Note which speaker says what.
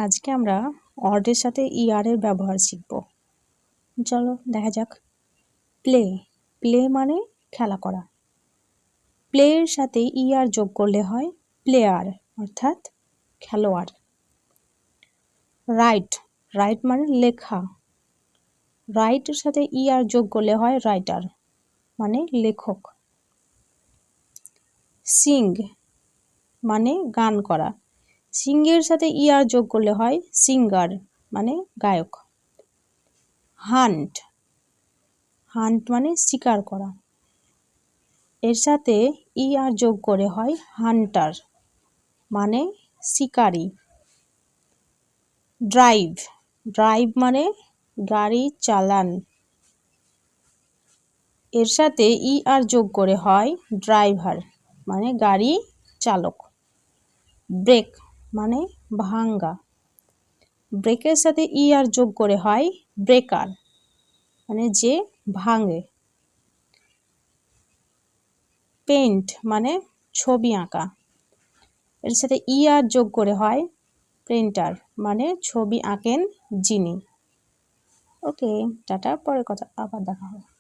Speaker 1: আজকে আমরা অর্ডের সাথে ইআর এর ব্যবহার শিখব। চলো দেখা যাক। প্লে প্লে মানে খেলা করা। প্লে এর সাথে ইআর যোগ করলে হয় প্লেয়ার অর্থাৎ খেলোয়াড়। রাইট রাইট মানে লেখা। রাইটের সাথে ইআর যোগ করলে হয় রাইটার মানে লেখক। সিং মানে গান করা। সিংয়ের সাথে ইআর যোগ করলে হয় সিঙ্গার মানে গায়ক। হান্ট হান্ট মানে শিকার করা। এর সাথে ইআর যোগ করে হয় হান্টার মানে শিকারী। ড্রাইভ ড্রাইভ মানে গাড়ি চালান। এর সাথে ইআর যোগ করে হয় ড্রাইভার মানে গাড়ি চালক। ব্রেক মানে ভাঙ্গা। ব্রেকের সাথে ইআর যোগ করে হয় ব্রেকার মানে যে ভাঙে। পেইন্ট মানে ছবি আঁকা। এর সাথে ইআর যোগ করে হয় পেইন্টার মানে ছবি আঁকেন যিনি। ওকে, টাটা, পরে কথা আবার দেখা হবে।